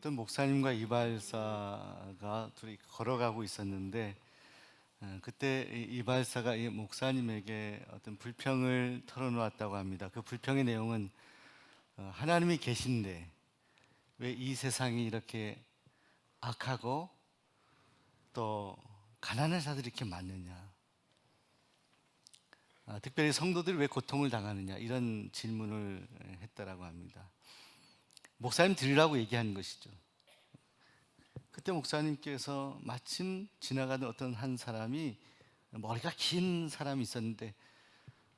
어떤 목사님과 이발사가 둘이 걸어가고 있었는데 그때 이발사가 이 목사님에게 어떤 불평을 털어놓았다고 합니다. 그 불평의 내용은 하나님이 계신데 왜 이 세상이 이렇게 악하고 또 가난한 자들이 이렇게 많느냐, 특별히 성도들이 왜 고통을 당하느냐, 이런 질문을 했다라고 합니다. 목사님 들으라고 얘기한 것이죠. 그때 목사님께서 마침 지나가는 어떤 한 사람이, 머리가 긴 사람이 있었는데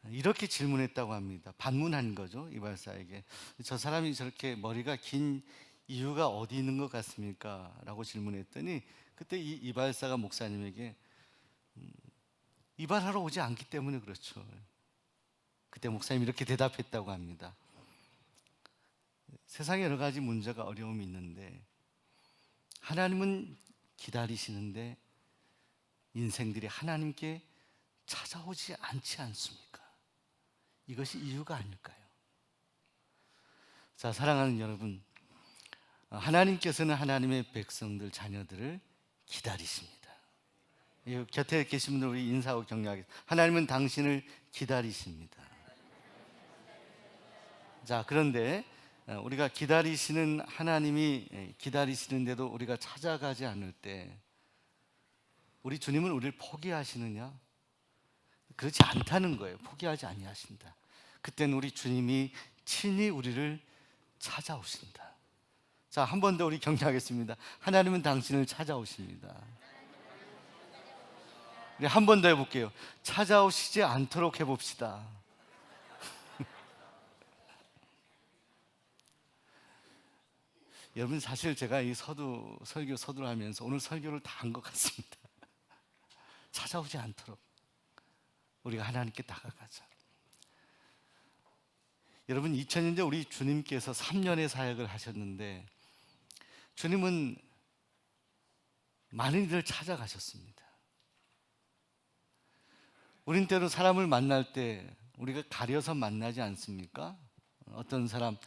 이렇게 질문했다고 합니다. 반문한 거죠, 이발사에게. 저 사람이 저렇게 머리가 긴 이유가 어디 있는 것 같습니까? 라고 질문했더니 그때 이 이발사가 목사님에게 이발하러 오지 않기 때문에 그렇죠. 그때 목사님이 이렇게 대답했다고 합니다. 세상에 여러 가지 문제가 어려움이 있는데 하나님은 기다리시는데 인생들이 하나님께 찾아오지 않지 않습니까? 이것이 이유가 아닐까요? 자, 사랑하는 여러분, 하나님께서는 하나님의 백성들, 자녀들을 기다리십니다. 곁에 계신 분들 우리 인사하고 격려하겠습니다. 하나님은 당신을 기다리십니다. 자, 그런데 우리가 기다리시는 하나님이 기다리시는데도 우리가 찾아가지 않을 때 우리 주님은 우리를 포기하시느냐? 그렇지 않다는 거예요. 포기하지 아니하신다. 그때는 우리 주님이 친히 우리를 찾아오신다. 자, 한 번 더 우리 격려하겠습니다. 하나님은 당신을 찾아오십니다. 우리 한 번 더 해볼게요. 찾아오시지 않도록 해봅시다. 여러분, 사실 제가 이 설교 서두를 하면서 오늘 설교를 다 한 것 같습니다. 찾아오지 않도록 우리가 하나님께 다가가자. 여러분, 2000년대 우리 주님께서 3년의 사역을 하셨는데 주님은 많은 이들을 찾아가셨습니다. 우린 때로 사람을 만날 때 우리가 가려서 만나지 않습니까? 어떤 사람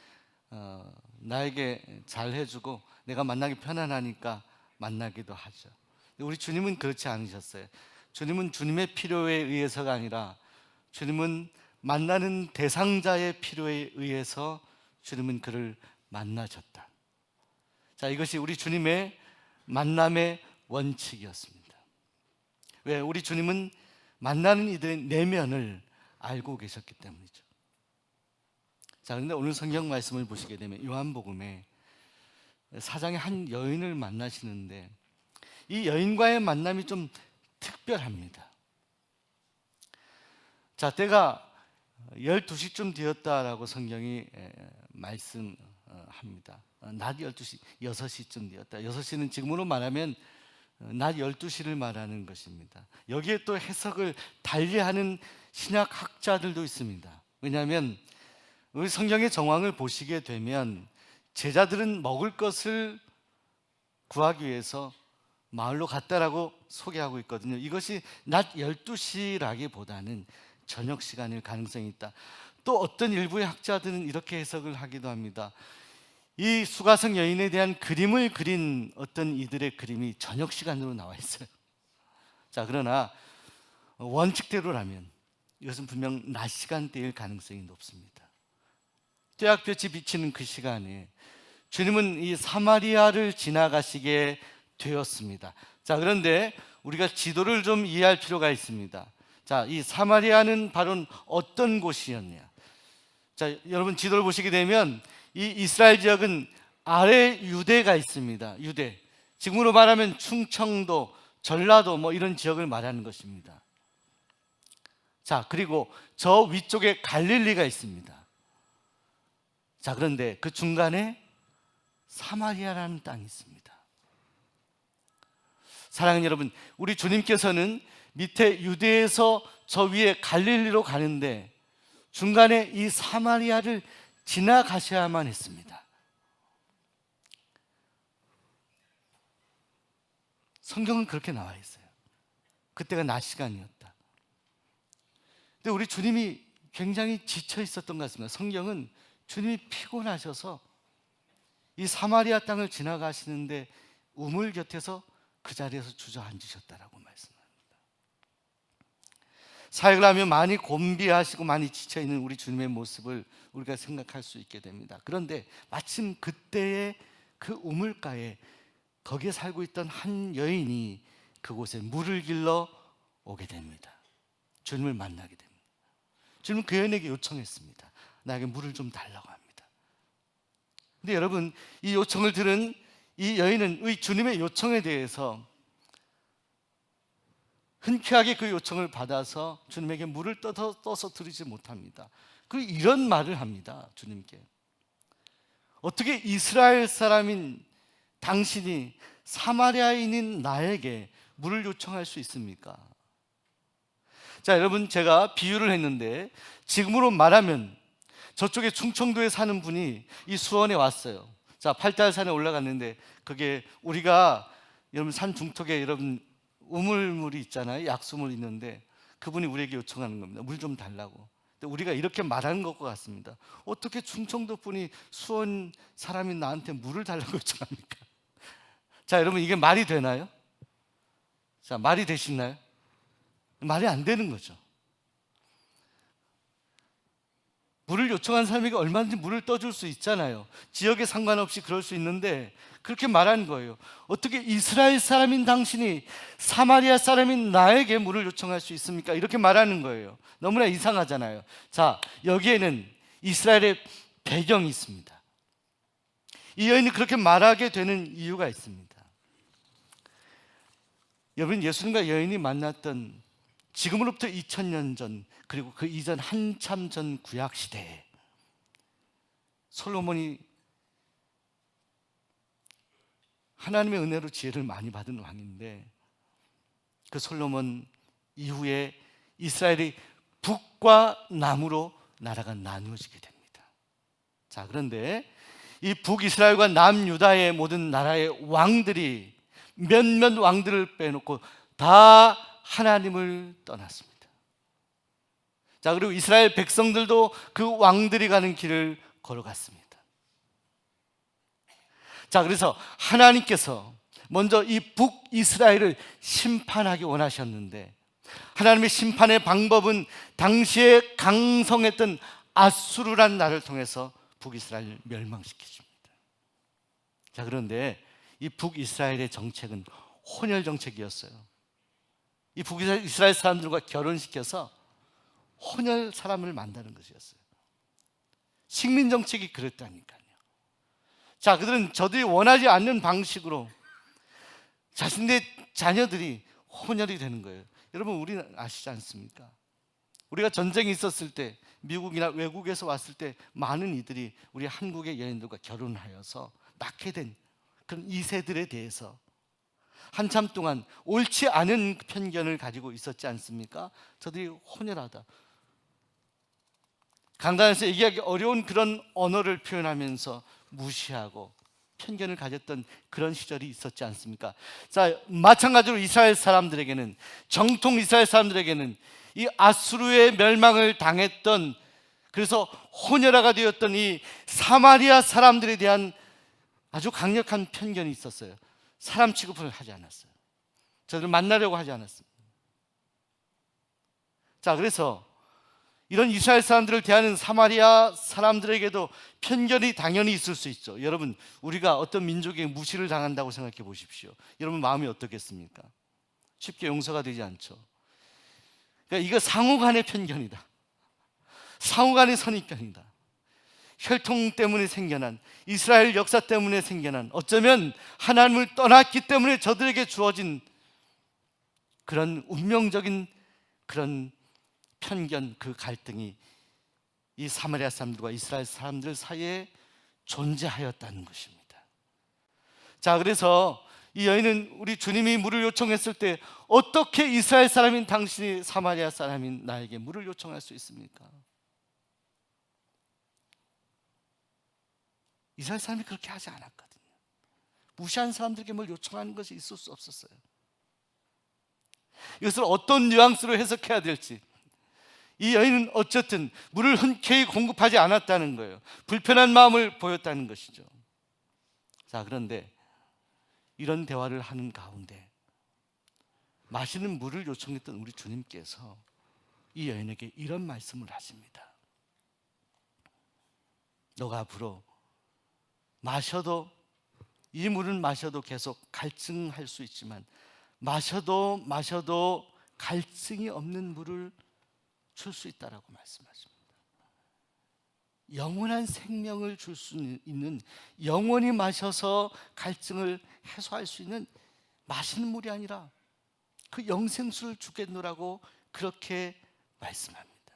나에게 잘해주고 내가 만나기 편안하니까 만나기도 하죠. 우리 주님은 그렇지 않으셨어요. 주님은 주님의 필요에 의해서가 아니라 주님은 만나는 대상자의 필요에 의해서 주님은 그를 만나셨다. 자, 이것이 우리 주님의 만남의 원칙이었습니다. 왜? 우리 주님은 만나는 이들의 내면을 알고 계셨기 때문이죠. 자, 그런데 오늘 성경 말씀을 보시게 되면 요한복음에 사장이 한 여인을 만나시는데 이 여인과의 만남이 좀 특별합니다. 자, 때가 12시쯤 되었다라고 성경이 말씀합니다. 낮 12시, 6시쯤 되었다. 6시는 지금으로 말하면 낮 12시를 말하는 것입니다. 여기에 또 해석을 달리하는 신약학자들도 있습니다. 왜냐하면 우리 성경의 정황을 보시게 되면 제자들은 먹을 것을 구하기 위해서 마을로 갔다라고 소개하고 있거든요. 이것이 낮 12시라기보다는 저녁 시간일 가능성이 있다. 또 어떤 일부의 학자들은 이렇게 해석을 하기도 합니다. 이 수가성 여인에 대한 그림을 그린 어떤 이들의 그림이 저녁 시간으로 나와 있어요. 자, 그러나 원칙대로라면 이것은 분명 낮 시간대일 가능성이 높습니다. 떼약볕이 비치는 그 시간에 주님은 이 사마리아를 지나가시게 되었습니다. 자, 그런데 우리가 지도를 좀 이해할 필요가 있습니다. 자, 이 사마리아는 바로 어떤 곳이었냐? 자, 여러분 지도를 보시게 되면 이 이스라엘 지역은 아래 유대가 있습니다. 유대. 지금으로 말하면 충청도, 전라도 뭐 이런 지역을 말하는 것입니다. 자, 그리고 저 위쪽에 갈릴리가 있습니다. 자, 그런데 그 중간에 사마리아라는 땅이 있습니다. 사랑하는 여러분, 우리 주님께서는 밑에 유대에서 저 위에 갈릴리로 가는데 중간에 이 사마리아를 지나가셔야만 했습니다. 성경은 그렇게 나와 있어요. 그때가 낮 시간이었다. 근데 우리 주님이 굉장히 지쳐 있었던 것 같습니다. 성경은 주님이 피곤하셔서 이 사마리아 땅을 지나가시는데 우물 곁에서 그 자리에서 주저앉으셨다라고 말씀합니다. 사역을 하며 많이 곤비하시고 많이 지쳐있는 우리 주님의 모습을 우리가 생각할 수 있게 됩니다. 그런데 마침 그때의 그 우물가에 거기에 살고 있던 한 여인이 그곳에 물을 길러 오게 됩니다. 주님을 만나게 됩니다. 주님은 그 여인에게 요청했습니다. 나에게 물을 좀 달라고 합니다. 근데 여러분, 이 요청을 들은 이 여인은 이 주님의 요청에 대해서 흔쾌하게 그 요청을 받아서 주님에게 물을 떠서 드리지 못합니다. 그리고 이런 말을 합니다. 주님께, 어떻게 이스라엘 사람인 당신이 사마리아인인 나에게 물을 요청할 수 있습니까? 자, 여러분, 제가 비유를 했는데 지금으로 말하면 저쪽에 충청도에 사는 분이 이 수원에 왔어요. 자, 팔달산에 올라갔는데 그게 우리가 여러분 산 중턱에 여러분 우물물이 있잖아요. 약수물 있는데 그분이 우리에게 요청하는 겁니다. 물 좀 달라고. 근데 우리가 이렇게 말하는 것과 같습니다. 어떻게 충청도 분이 수원 사람인 나한테 물을 달라고 요청합니까? 자, 여러분, 이게 말이 되나요? 자, 말이 되시나요? 말이 안 되는 거죠. 물을 요청한 사람에게 얼마든지 물을 떠줄 수 있잖아요. 지역에 상관없이 그럴 수 있는데 그렇게 말하는 거예요. 어떻게 이스라엘 사람인 당신이 사마리아 사람인 나에게 물을 요청할 수 있습니까? 이렇게 말하는 거예요. 너무나 이상하잖아요. 자, 여기에는 이스라엘의 배경이 있습니다. 이 여인이 그렇게 말하게 되는 이유가 있습니다. 여러분, 예수님과 여인이 만났던 지금으로부터 2000년 전, 그리고 그 이전 한참 전 구약 시대에 솔로몬이 하나님의 은혜로 지혜를 많이 받은 왕인데, 그 솔로몬 이후에 이스라엘이 북과 남으로 나라가 나누어지게 됩니다. 자, 그런데 이 북이스라엘과 남유다의 모든 나라의 왕들이 몇몇 왕들을 빼놓고 다 하나님을 떠났습니다. 자, 그리고 이스라엘 백성들도 그 왕들이 가는 길을 걸어갔습니다. 자, 그래서 하나님께서 먼저 이 북이스라엘을 심판하기 원하셨는데, 하나님의 심판의 방법은 당시에 강성했던 아수르란 나라를 통해서 북이스라엘을 멸망시켜줍니다. 자, 그런데 이 북이스라엘의 정책은 혼혈 정책이었어요. 이 북이스라엘 사람들과 결혼시켜서 혼혈 사람을 만드는 것이었어요. 식민 정책이 그랬다니까요. 자, 그들은 저들이 원하지 않는 방식으로 자신의 자녀들이 혼혈이 되는 거예요. 여러분, 우리는 아시지 않습니까? 우리가 전쟁이 있었을 때, 미국이나 외국에서 왔을 때 많은 이들이 우리 한국의 여인들과 결혼하여서 낳게 된 그런 2세들에 대해서 한참 동안 옳지 않은 편견을 가지고 있었지 않습니까? 저들이 혼혈하다, 강단에서 얘기하기 어려운 그런 언어를 표현하면서 무시하고 편견을 가졌던 그런 시절이 있었지 않습니까? 자, 마찬가지로 이스라엘 사람들에게는, 정통 이스라엘 사람들에게는 이 아수르의 멸망을 당했던, 그래서 혼혈아가 되었던 이 사마리아 사람들에 대한 아주 강력한 편견이 있었어요. 사람 취급을 하지 않았어요. 저들을 만나려고 하지 않았습니다. 자, 그래서 이런 이스라엘 사람들을 대하는 사마리아 사람들에게도 편견이 당연히 있을 수 있죠. 여러분, 우리가 어떤 민족에게 무시를 당한다고 생각해 보십시오. 여러분 마음이 어떻겠습니까? 쉽게 용서가 되지 않죠. 그러니까 이거 상호 간의 편견이다. 상호 간의 선입견이다. 혈통 때문에 생겨난, 이스라엘 역사 때문에 생겨난, 어쩌면 하나님을 떠났기 때문에 저들에게 주어진 그런 운명적인 그런 편견, 그 갈등이 이 사마리아 사람들과 이스라엘 사람들 사이에 존재하였다는 것입니다. 자, 그래서 이 여인은 우리 주님이 물을 요청했을 때 어떻게 이스라엘 사람인 당신이 사마리아 사람인 나에게 물을 요청할 수 있습니까? 이스라엘 사람이 그렇게 하지 않았거든요. 무시한 사람들에게 뭘 요청하는 것이 있을 수 없었어요. 이것을 어떤 뉘앙스로 해석해야 될지, 이 여인은 어쨌든 물을 흔쾌히 공급하지 않았다는 거예요. 불편한 마음을 보였다는 것이죠. 자, 그런데 이런 대화를 하는 가운데 마시는 물을 요청했던 우리 주님께서 이 여인에게 이런 말씀을 하십니다. 너가 앞으로 마셔도, 이 물은 마셔도 계속 갈증할 수 있지만 마셔도 갈증이 없는 물을 줄 수 있다라고 말씀하십니다. 영원한 생명을 줄 수 있는, 영원히 마셔서 갈증을 해소할 수 있는 마시는 물이 아니라 그 영생수를 주겠노라고 그렇게 말씀합니다.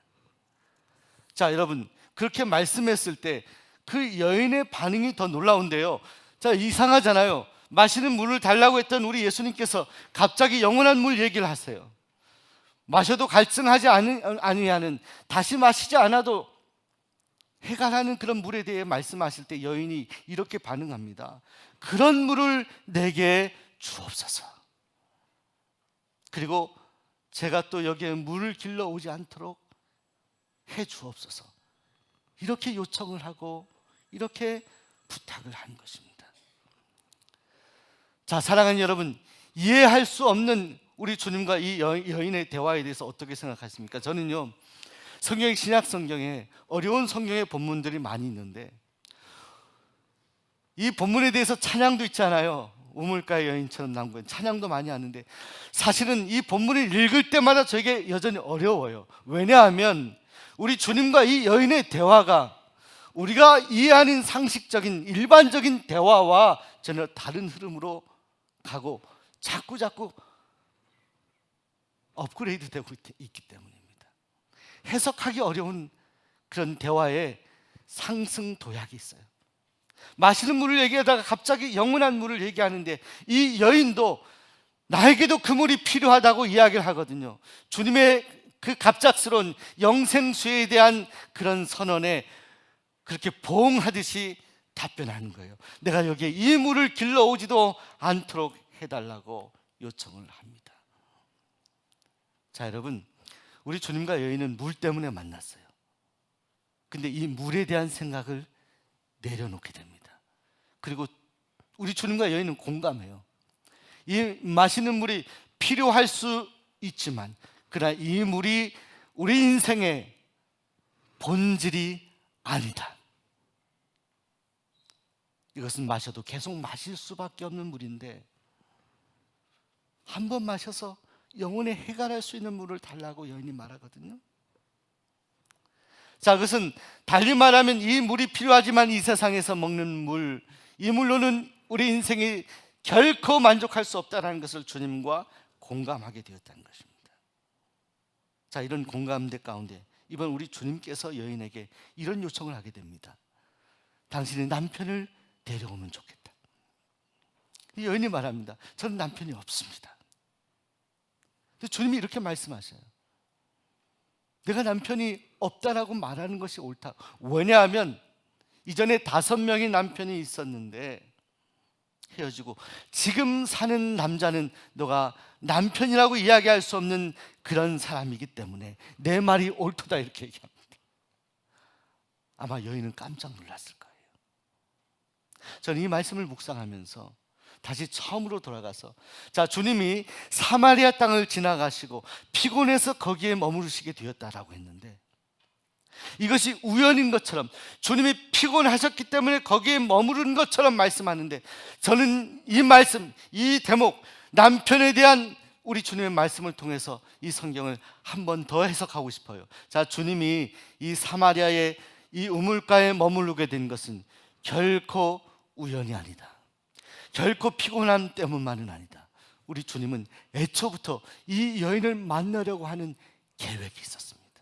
자, 여러분, 그렇게 말씀했을 때 그 여인의 반응이 더 놀라운데요. 자, 이상하잖아요. 마시는 물을 달라고 했던 우리 예수님께서 갑자기 영원한 물 얘기를 하세요. 마셔도 갈증하지 아니하는, 다시 마시지 않아도 해갈하는 그런 물에 대해 말씀하실 때 여인이 이렇게 반응합니다. 그런 물을 내게 주옵소서. 그리고 제가 또 여기에 물을 길러 오지 않도록 해 주옵소서. 이렇게 요청을 하고 이렇게 부탁을 한 것입니다. 자, 사랑하는 여러분, 이해할 수 없는 우리 주님과 이 여인의 대화에 대해서 어떻게 생각하십니까? 저는요, 성경, 신약 성경에 어려운 성경의 본문들이 많이 있는데 이 본문에 대해서 찬양도 있잖아요. 우물가의 여인처럼 남은 찬양도 많이 하는데 사실은 이 본문을 읽을 때마다 저에게 여전히 어려워요. 왜냐하면 우리 주님과 이 여인의 대화가 우리가 이해하는 상식적인 일반적인 대화와 전혀 다른 흐름으로 가고 자꾸 업그레이드 되고 있기 때문입니다. 해석하기 어려운 그런 대화에 상승 도약이 있어요. 마시는 물을 얘기하다가 갑자기 영원한 물을 얘기하는데 이 여인도 나에게도 그 물이 필요하다고 이야기를 하거든요. 주님의 그 갑작스러운 영생수에 대한 그런 선언에 그렇게 보응하듯이 답변하는 거예요. 내가 여기에 이 물을 길러오지도 않도록 해달라고 요청을 합니다. 자, 여러분, 우리 주님과 여인은 물 때문에 만났어요. 근데 이 물에 대한 생각을 내려놓게 됩니다. 그리고 우리 주님과 여인은 공감해요. 이 마시는 물이 필요할 수 있지만 그러나 이 물이 우리 인생의 본질이 아니다. 이것은 마셔도 계속 마실 수밖에 없는 물인데 한 번 마셔서 영혼에 해갈할 수 있는 물을 달라고 여인이 말하거든요. 자, 그것은 달리 말하면 이 물이 필요하지만 이 세상에서 먹는 물, 이 물로는 우리 인생이 결코 만족할 수 없다는 것을 주님과 공감하게 되었다는 것입니다. 자, 이런 공감대 가운데 이번 우리 주님께서 여인에게 이런 요청을 하게 됩니다. 당신의 남편을 데려오면 좋겠다. 이 여인이 말합니다. 저는 남편이 없습니다. 근데 주님이 이렇게 말씀하셔요. 내가 남편이 없다라고 말하는 것이 옳다. 왜냐하면 이전에 5명의 남편이 있었는데 헤어지고 지금 사는 남자는 너가 남편이라고 이야기할 수 없는 그런 사람이기 때문에 내 말이 옳도다 이렇게 얘기합니다. 아마 여인은 깜짝 놀랐을 거예요. 저는 이 말씀을 묵상하면서 다시 처음으로 돌아가서 자, 주님이 사마리아 땅을 지나가시고 피곤해서 거기에 머무르시게 되었다라고 했는데 이것이 우연인 것처럼 주님이 피곤하셨기 때문에 거기에 머무른 것처럼 말씀하는데 저는 이 말씀, 이 대목, 남편에 대한 우리 주님의 말씀을 통해서 이 성경을 한 번 더 해석하고 싶어요. 자, 주님이 이 사마리아의 이 우물가에 머무르게 된 것은 결코 우연이 아니다. 결코 피곤함 때문만은 아니다. 우리 주님은 애초부터 이 여인을 만나려고 하는 계획이 있었습니다.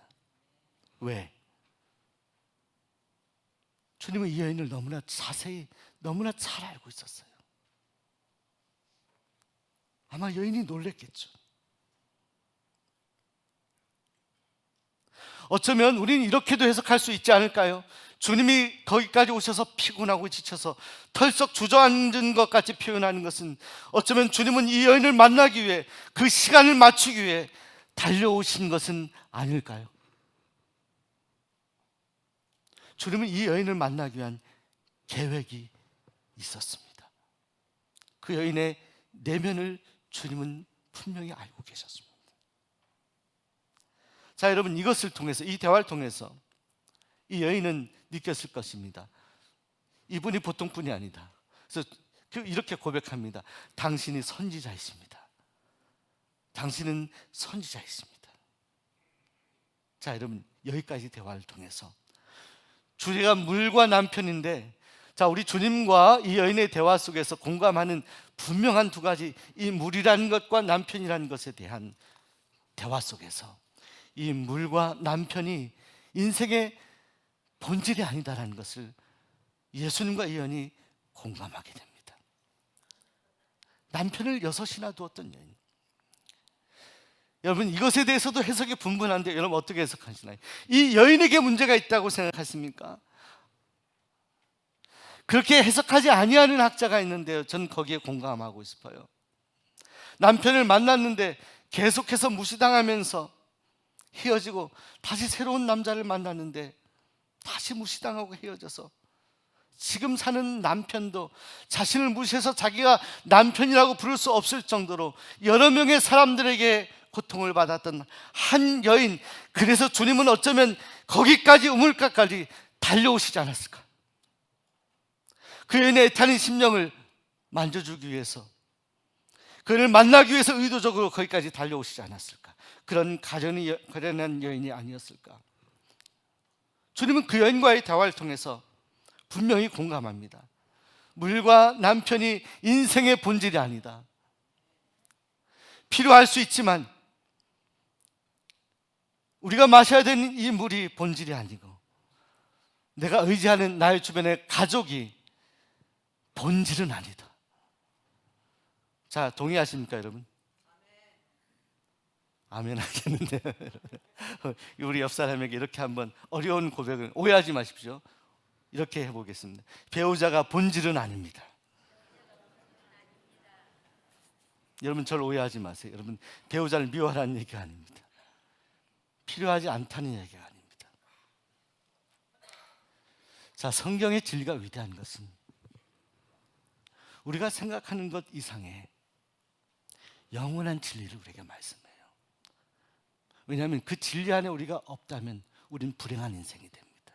왜? 주님은 이 여인을 너무나 자세히, 너무나 잘 알고 있었어요. 아마 여인이 놀랬겠죠. 어쩌면 우리는 이렇게도 해석할 수 있지 않을까요? 주님이 거기까지 오셔서 피곤하고 지쳐서 털썩 주저앉은 것 같이 표현하는 것은 어쩌면 주님은 이 여인을 만나기 위해 그 시간을 맞추기 위해 달려오신 것은 아닐까요? 주님은 이 여인을 만나기 위한 계획이 있었습니다. 그 여인의 내면을 주님은 분명히 알고 계셨습니다. 자, 여러분, 이것을 통해서, 이 대화를 통해서 이 여인은 느꼈을 것입니다. 이분이 보통 분이 아니다. 그래서 이렇게 고백합니다. 당신이 선지자이십니다. 당신은 선지자이십니다. 자, 여러분, 여기까지 대화를 통해서 주제가 물과 남편인데, 자, 우리 주님과 이 여인의 대화 속에서 공감하는 분명한 두 가지, 이 물이라는 것과 남편이라는 것에 대한 대화 속에서 이 물과 남편이 인생의 본질이 아니다라는 것을 예수님과 이 여인이 공감하게 됩니다. 남편을 6이나 두었던 여인. 여러분, 이것에 대해서도 해석이 분분한데 여러분 어떻게 해석하시나요? 이 여인에게 문제가 있다고 생각하십니까? 그렇게 해석하지 아니하는 학자가 있는데요, 전 거기에 공감하고 싶어요. 남편을 만났는데 계속해서 무시당하면서 헤어지고 다시 새로운 남자를 만났는데 다시 무시당하고 헤어져서 지금 사는 남편도 자신을 무시해서 자기가 남편이라고 부를 수 없을 정도로 여러 명의 사람들에게 고통을 받았던 한 여인. 그래서 주님은 어쩌면 거기까지, 우물가까지 달려오시지 않았을까? 그 여인의 애타는 심령을 만져주기 위해서, 그를 만나기 위해서 의도적으로 거기까지 달려오시지 않았을까? 그런 가련한 여인이 아니었을까? 주님은 그 여인과의 대화를 통해서 분명히 공감합니다. 물과 남편이 인생의 본질이 아니다. 필요할 수 있지만 우리가 마셔야 되는 이 물이 본질이 아니고, 내가 의지하는 나의 주변의 가족이 본질은 아니다. 자, 동의하십니까, 여러분? 아멘 하겠는데요. 우리 옆 사람에게 이렇게 한번 어려운 고백을, 오해하지 마십시오. 이렇게 해보겠습니다. 배우자가 본질은 아닙니다. 여러분, 저를 오해하지 마세요. 여러분, 배우자를 미워하라는 얘기가 아닙니다. 필요하지 않다는 얘기가 아닙니다. 자, 성경의 진리가 위대한 것은 우리가 생각하는 것 이상의 영원한 진리를 우리에게 말씀해요. 왜냐하면 그 진리 안에 우리가 없다면 우리는 불행한 인생이 됩니다.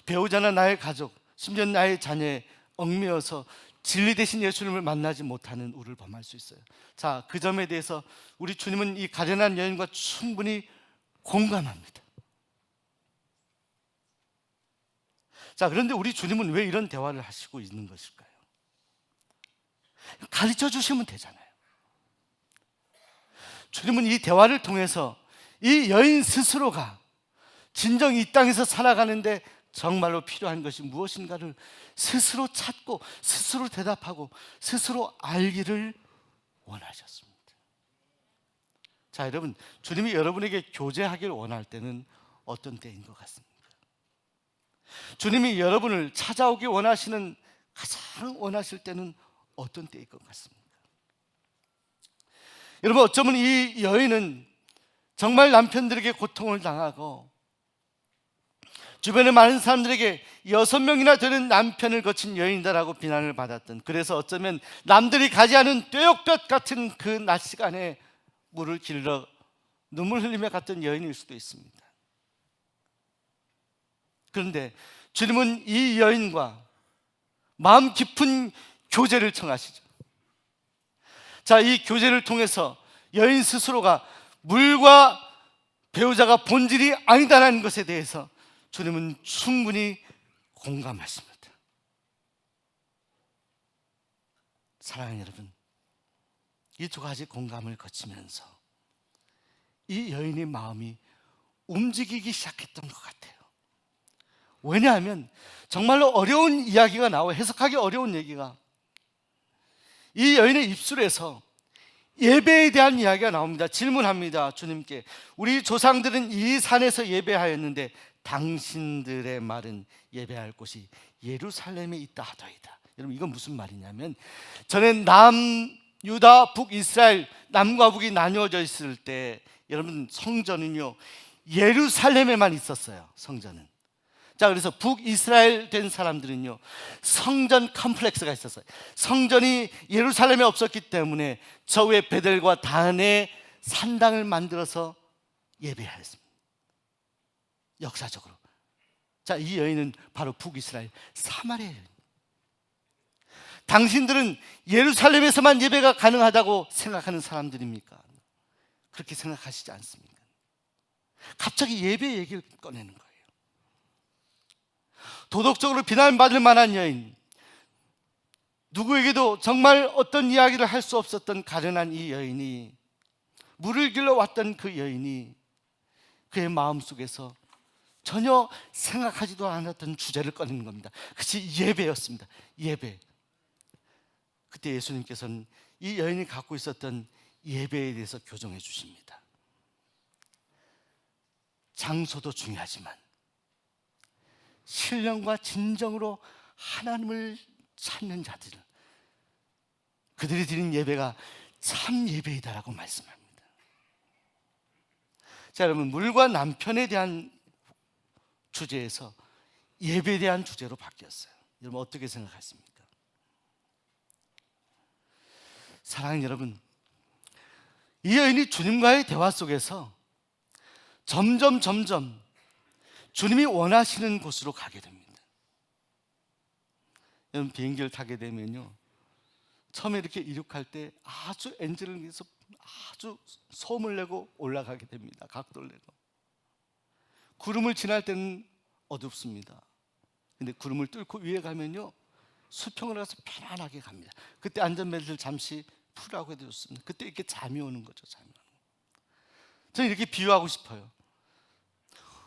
배우자나 나의 가족, 심지어 나의 자녀에 얽매여서 진리 대신 예수님을 만나지 못하는 우리를 범할 수 있어요. 자, 그 점에 대해서 우리 주님은 이 가련한 여인과 충분히 공감합니다. 자, 그런데 우리 주님은 왜 이런 대화를 하시고 있는 것일까요? 가르쳐 주시면 되잖아요. 주님은 이 대화를 통해서 이 여인 스스로가 진정 이 땅에서 살아가는데 정말로 필요한 것이 무엇인가를 스스로 찾고 스스로 대답하고 스스로 알기를 원하셨습니다. 자, 여러분, 주님이 여러분에게 교제하길 원할 때는 어떤 때인 것 같습니까? 주님이 여러분을 찾아오기 원하시는, 가장 원하실 때는 어떤 때일 것 같습니까? 여러분, 어쩌면 이 여인은 정말 남편들에게 고통을 당하고 주변의 많은 사람들에게 6명이나 되는 남편을 거친 여인이다라고 비난을 받았던, 그래서 어쩌면 남들이 가지 않은 뙤약볕 같은 그 낮 시간에 물을 길러 눈물 흘리며 갔던 여인일 수도 있습니다. 그런데 주님은 이 여인과 마음 깊은 교제를 청하시죠. 자, 이 교제를 통해서 여인 스스로가 물과 배우자가 본질이 아니다라는 것에 대해서 주님은 충분히 공감하십니다. 사랑하는 여러분, 이 두 가지 공감을 거치면서 이 여인의 마음이 움직이기 시작했던 것 같아요. 왜냐하면 정말로 어려운 이야기가 나와, 해석하기 어려운 얘기가, 이 여인의 입술에서 예배에 대한 이야기가 나옵니다. 질문합니다, 주님께. 우리 조상들은 이 산에서 예배하였는데 당신들의 말은 예배할 곳이 예루살렘에 있다 하더이다. 여러분, 이건 무슨 말이냐면, 전에 남유다, 북이스라엘, 남과 북이 나뉘어져 있을 때 여러분, 성전은요 예루살렘에만 있었어요. 성전은. 자, 그래서 북이스라엘 된 사람들은요, 성전 컴플렉스가 있었어요. 성전이 예루살렘에 없었기 때문에 저 위에 베델과 단에 산당을 만들어서 예배하였습니다. 역사적으로. 자, 이 여인은 바로 북이스라엘 사마리아 여인. 당신들은 예루살렘에서만 예배가 가능하다고 생각하는 사람들입니까? 그렇게 생각하시지 않습니까? 갑자기 예배 얘기를 꺼내는 거예요. 도덕적으로 비난받을 만한 여인, 누구에게도 정말 어떤 이야기를 할 수 없었던 가련한 이 여인이, 물을 길러 왔던 그 여인이 그의 마음속에서 전혀 생각하지도 않았던 주제를 꺼내는 겁니다. 그것이 예배였습니다. 예배. 그때 예수님께서는 이 여인이 갖고 있었던 예배에 대해서 교정해 주십니다. 장소도 중요하지만 신령과 진정으로 하나님을 찾는 자들, 그들이 드린 예배가 참 예배이다라고 말씀합니다. 자, 여러분, 물과 남편에 대한 주제에서 예배에 대한 주제로 바뀌었어요. 여러분 어떻게 생각하십니까? 사랑하는 여러분, 이 여인이 주님과의 대화 속에서 점점 주님이 원하시는 곳으로 가게 됩니다. 여러분, 비행기를 타게 되면요, 처음에 이렇게 이륙할 때 아주 엔진을 위해서 아주 소음을 내고 올라가게 됩니다. 각도를 내고. 구름을 지날 때는 어둡습니다. 근데 구름을 뚫고 위에 가면요, 수평을 가서 편안하게 갑니다. 그때 안전벨트를 잠시 풀라고 해도 좋습니다. 그때 이렇게 잠이 오는 거죠. 잠이 오는 거. 저는 이렇게 비유하고 싶어요.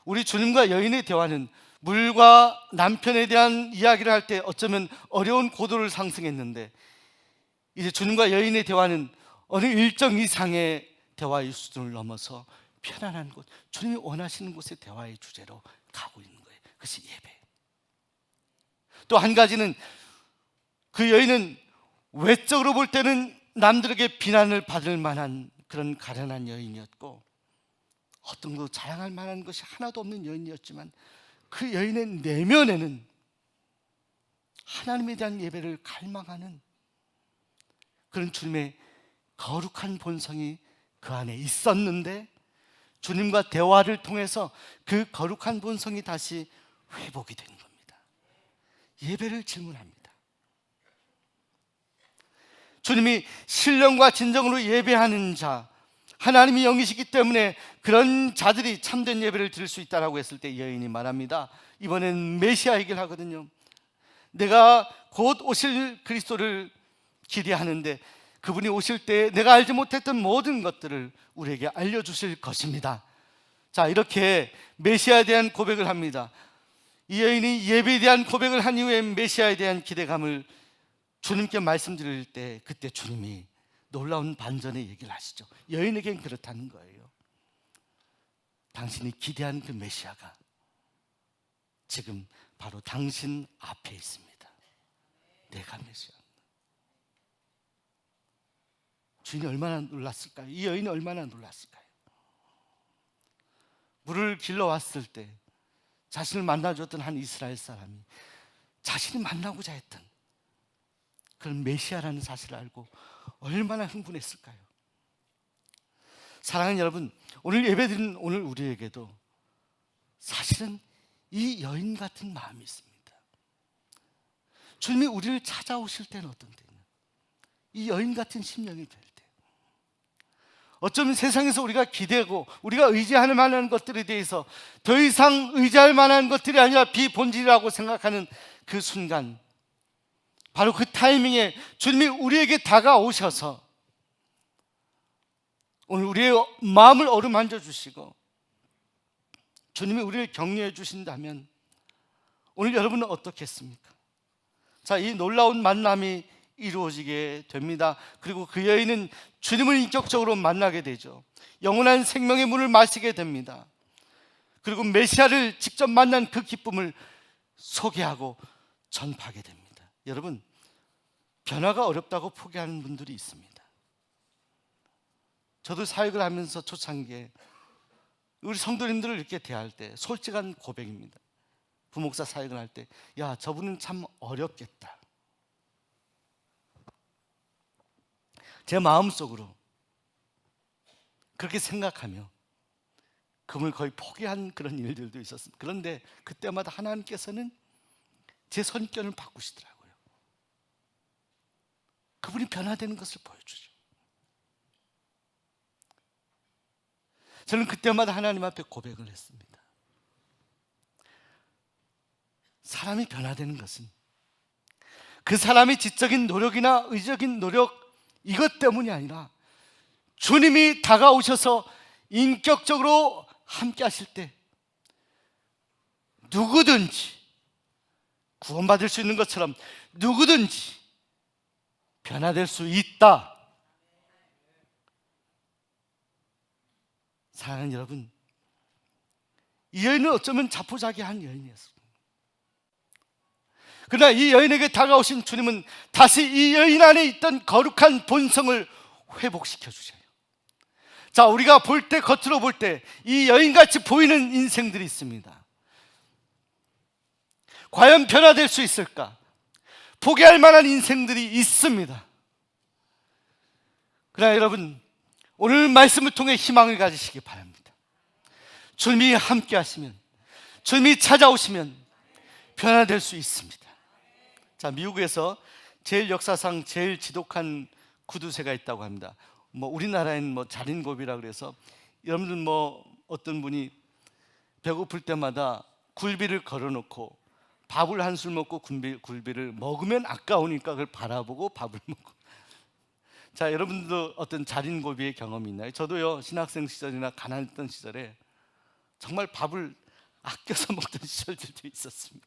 우리 주님과 여인의 대화는 물과 남편에 대한 이야기를 할 때 어쩌면 어려운 고도를 상승했는데, 이제 주님과 여인의 대화는 어느 일정 이상의 대화의 수준을 넘어서 편안한 곳, 주님이 원하시는 곳의 대화의 주제로 가고 있는 거예요. 그것이 예배. 또 한 가지는, 그 여인은 외적으로 볼 때는 남들에게 비난을 받을 만한 그런 가련한 여인이었고, 어떤 거 자랑할 만한 것이 하나도 없는 여인이었지만, 그 여인의 내면에는 하나님에 대한 예배를 갈망하는 그런 주님의 거룩한 본성이 그 안에 있었는데, 주님과 대화를 통해서 그 거룩한 본성이 다시 회복이 된 겁니다. 예배를 질문합니다. 주님이 신령과 진정으로 예배하는 자, 하나님이 영이시기 때문에 그런 자들이 참된 예배를 드릴 수 있다라고 했을 때 여인이 말합니다. 이번엔 메시아 얘기를 하거든요. 내가 곧 오실 그리스도를 기대하는데, 그분이 오실 때 내가 알지 못했던 모든 것들을 우리에게 알려주실 것입니다. 자, 이렇게 메시아에 대한 고백을 합니다. 이 여인이 예배에 대한 고백을 한 이후에 메시아에 대한 기대감을 주님께 말씀드릴 때, 그때 주님이 놀라운 반전의 얘기를 하시죠. 여인에겐 그렇다는 거예요. 당신이 기대한 그 메시아가 지금 바로 당신 앞에 있습니다. 내가 메시아. 주인이 얼마나 놀랐을까요? 이 여인이 얼마나 놀랐을까요? 물을 길러왔을 때 자신을 만나줬던 한 이스라엘 사람이 자신이 만나고자 했던 그런 메시아라는 사실을 알고 얼마나 흥분했을까요? 사랑하는 여러분, 오늘 예배드리는 오늘 우리에게도 사실은 이 여인 같은 마음이 있습니다. 주님이 우리를 찾아오실 때는 어떤 때는 이 여인 같은 심령이 될 때, 어쩌면 세상에서 우리가 기대고 우리가 의지할 만한 것들에 대해서 더 이상 의지할 만한 것들이 아니라 비본질이라고 생각하는 그 순간, 바로 그 타이밍에 주님이 우리에게 다가오셔서 오늘 우리의 마음을 어루만져 주시고 주님이 우리를 격려해 주신다면 오늘 여러분은 어떻겠습니까? 자, 이 놀라운 만남이 이루어지게 됩니다. 그리고 그 여인은 주님을 인격적으로 만나게 되죠. 영원한 생명의 문을 마시게 됩니다. 그리고 메시아를 직접 만난 그 기쁨을 소개하고 전파하게 됩니다. 여러분, 변화가 어렵다고 포기하는 분들이 있습니다. 저도 사역을 하면서 초창기에 우리 성도님들을 이렇게 대할 때 솔직한 고백입니다. 부목사 사역을 할 때, 야, 저분은 참 어렵겠다. 제 마음속으로 그렇게 생각하며 그분을 거의 포기한 그런 일들도 있었습니다. 그런데 그때마다 하나님께서는 제 선견을 바꾸시더라고요. 그분이 변화되는 것을 보여주죠. 저는 그때마다 하나님 앞에 고백을 했습니다. 사람이 변화되는 것은 그 사람의 지적인 노력이나 의적인 노력 이것 때문이 아니라 주님이 다가오셔서 인격적으로 함께 하실 때 누구든지 구원받을 수 있는 것처럼 누구든지 변화될 수 있다. 사랑하는 여러분, 이 여인은 어쩌면 자포자기한 여인이었습니다. 그러나 이 여인에게 다가오신 주님은 다시 이 여인 안에 있던 거룩한 본성을 회복시켜 주셔요. 자, 우리가 볼 때, 겉으로 볼 때 이 여인같이 보이는 인생들이 있습니다. 과연 변화될 수 있을까? 포기할 만한 인생들이 있습니다. 그러나 여러분, 오늘 말씀을 통해 희망을 가지시기 바랍니다. 주님이 함께 하시면, 주님이 찾아오시면 변화될 수 있습니다. 자, 미국에서 제일 역사상 제일 지독한 구두쇠가 있다고 합니다. 우리나라에는 자린고비라 그래서, 여러분들 어떤 분이 배고플 때마다 굴비를 걸어놓고 밥을 한술 먹고 굴비를 먹으면 아까우니까 그걸 바라보고 밥을 먹고. 자, 여러분들도 어떤 자린고비의 경험이 있나요? 저도요, 신학생 시절이나 가난했던 시절에 정말 밥을 아껴서 먹던 시절들도 있었습니다.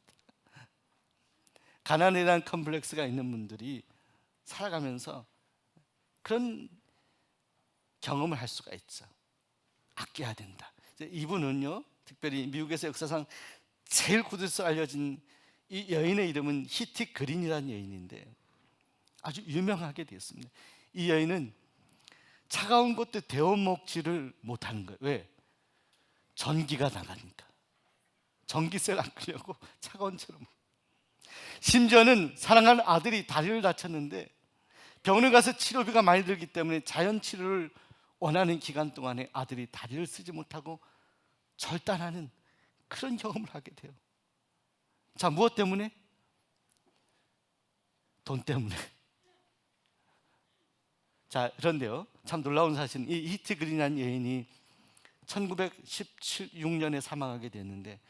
가난에 대한 컴플렉스가 있는 분들이 살아가면서 그런 경험을 할 수가 있죠. 아껴야 된다. 이분은요, 특별히 미국에서 역사상 제일 구두쇠로 알려진 이 여인의 이름은 히티 그린이라는 여인인데 아주 유명하게 되었습니다. 이 여인은 차가운 것도 데워 먹지를 못하는 거예요. 왜? 전기가 나가니까. 전기세를 안 끄려고 차가운 채로. 심지어는 사랑하는 아들이 다리를 다쳤는데 병원에 가서 치료비가 많이 들기 때문에 자연 치료를 원하는 기간 동안에 아들이 다리를 쓰지 못하고 절단하는 그런 경험을 하게 돼요. 자, 무엇 때문에? 돈 때문에. 자, 그런데요, 참 놀라운 사실은 이 히티 그린이라는 여인이 1916년에 사망하게 됐는데,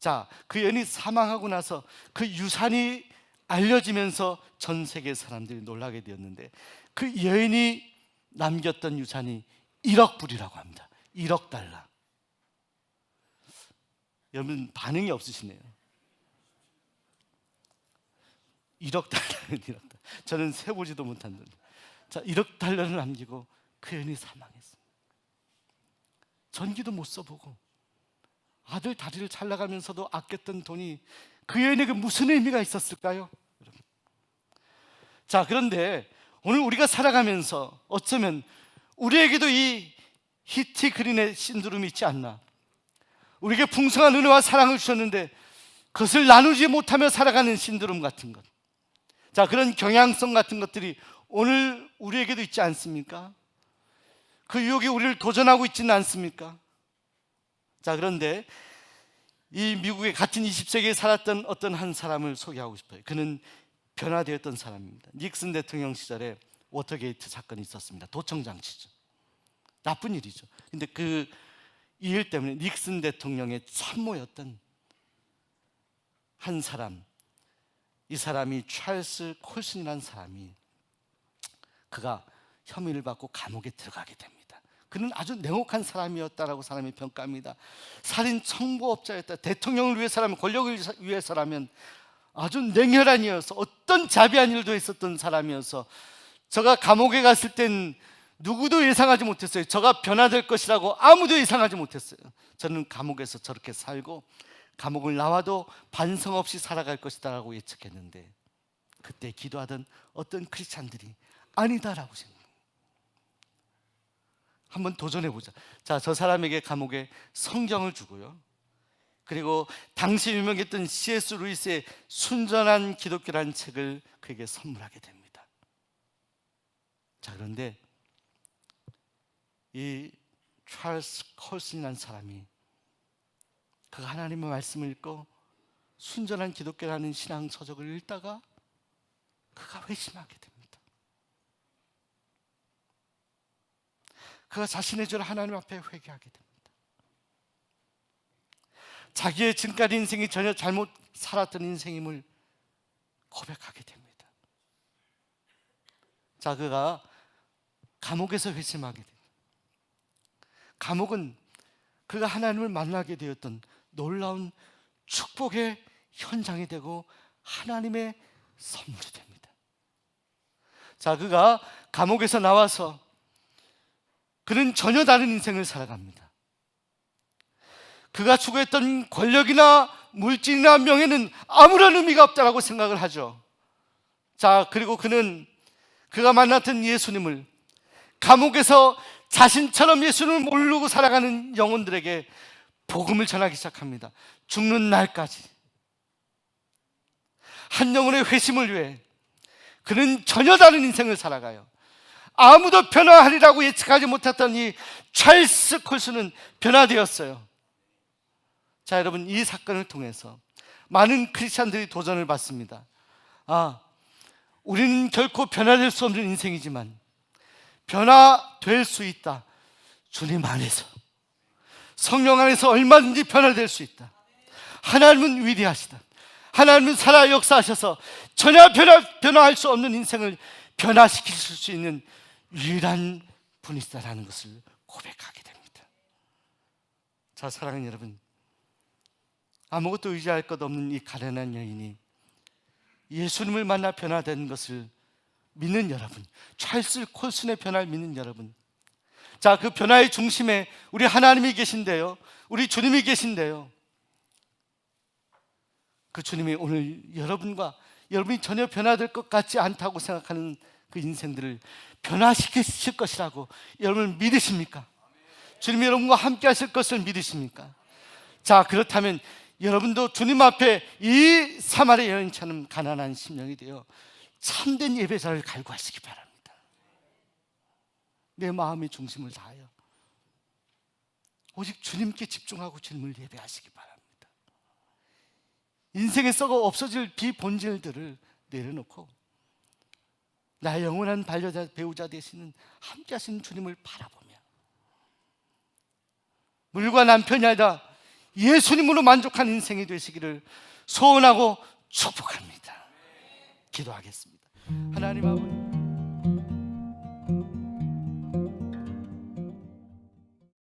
자, 그 여인이 사망하고 나서 그 유산이 알려지면서 전 세계 사람들이 놀라게 되었는데, 그 여인이 남겼던 유산이 1억 불이라고 합니다. 1억 달러. 여러분 반응이 없으시네요. 1억 달러는 1억 달러. 저는 세보지도 못한 돈. 자, 1억 달러를 남기고 그 여인이 사망했습니다. 전기도 못 써보고 아들 다리를 잘라가면서도 아꼈던 돈이 그 여인에게 무슨 의미가 있었을까요? 여러분. 자, 그런데 오늘 우리가 살아가면서 어쩌면 우리에게도 이 히티 그린의 신드롬이 있지 않나. 우리에게 풍성한 은혜와 사랑을 주셨는데 그것을 나누지 못하며 살아가는 신드롬 같은 것. 자, 그런 경향성 같은 것들이 오늘 우리에게도 있지 않습니까? 그 유혹이 우리를 도전하고 있지는 않습니까? 자, 그런데 이 미국의 같은 20세기에 살았던 어떤 한 사람을 소개하고 싶어요. 그는 변화되었던 사람입니다. 닉슨 대통령 시절에 워터게이트 사건이 있었습니다. 도청장치죠. 나쁜 일이죠. 근데 그 이 일 때문에 닉슨 대통령의 참모였던 한 사람, 이 사람이 찰스 콜슨이라는 사람이, 그가 혐의를 받고 감옥에 들어가게 됩니다. 그는 아주 냉혹한 사람이었다라고 사람이 평가합니다. 살인 청부업자였다. 대통령을 위해서라면, 권력을 위해서라면 아주 냉혈한 이어서 어떤 자비한 일도 했었던 사람이어서 저가 감옥에 갔을 땐 누구도 예상하지 못했어요. 저가 변화될 것이라고 아무도 예상하지 못했어요. 저는 감옥에서 저렇게 살고 감옥을 나와도 반성 없이 살아갈 것이다라고 예측했는데, 그때 기도하던 어떤 크리스찬들이 아니다라고 생각합니다. 한번 도전해보자. 자, 저 사람에게 감옥에 성경을 주고요, 그리고 당시 유명했던 C.S. 루이스의 순전한 기독교라는 책을 그에게 선물하게 됩니다. 자, 그런데 이 찰스 콜슨이라는 사람이 그 하나님의 말씀을 읽고 순전한 기독교라는 신앙 서적을 읽다가 그가 회심하게 됩니다. 그가 자신의 죄를 하나님 앞에 회개하게 됩니다. 자기의 지금까지 인생이 전혀 잘못 살았던 인생임을 고백하게 됩니다. 자, 그가 감옥에서 회심하게 됩니다. 감옥은 그가 하나님을 만나게 되었던 놀라운 축복의 현장이 되고 하나님의 선물이 됩니다. 자, 그가 감옥에서 나와서 그는 전혀 다른 인생을 살아갑니다. 그가 추구했던 권력이나 물질이나 명예는 아무런 의미가 없다라고 생각을 하죠. 자, 그리고 그가 만났던 예수님을 감옥에서 자신처럼 예수님을 모르고 살아가는 영혼들에게 복음을 전하기 시작합니다. 죽는 날까지 한 영혼의 회심을 위해 그는 전혀 다른 인생을 살아가요. 아무도 변화하리라고 예측하지 못했던 이 찰스 콜슨은 변화되었어요. 자, 여러분, 이 사건을 통해서 많은 크리스찬들이 도전을 받습니다. 우리는 결코 변화될 수 없는 인생이지만 변화될 수 있다. 주님 안에서, 성령 안에서 얼마든지 변화될 수 있다. 하나님은 위대하시다. 하나님은 살아 역사하셔서 전혀 변화할 수 없는 인생을 변화시킬 수 있는 유일한 분이시다라는 것을 고백하게 됩니다. 자, 사랑하는 여러분, 아무것도 의지할 것 없는 이 가련한 여인이 예수님을 만나 변화된 것을 믿는 여러분, 찰스 콜슨의 변화를 믿는 여러분, 자, 그 변화의 중심에 우리 하나님이 계신데요, 우리 주님이 계신데요, 그 주님이 오늘 여러분이 전혀 변화될 것 같지 않다고 생각하는 그 인생들을 변화시키실 것이라고 여러분 믿으십니까? 주님이 여러분과 함께 하실 것을 믿으십니까? 자, 그렇다면 여러분도 주님 앞에 이 사마리아 여인처럼 가난한 심령이 되어 참된 예배자를 갈구하시기 바랍니다. 내 마음의 중심을 다하여 오직 주님께 집중하고 주님을 예배하시기 바랍니다. 인생에 썩어 없어질 비본질들을 내려놓고 나의 영원한 배우자 되시는 함께 하시는 주님을 바라보며 물과 남편이 아니라 예수님으로 만족한 인생이 되시기를 소원하고 축복합니다. 기도하겠습니다. 하나님 아버지,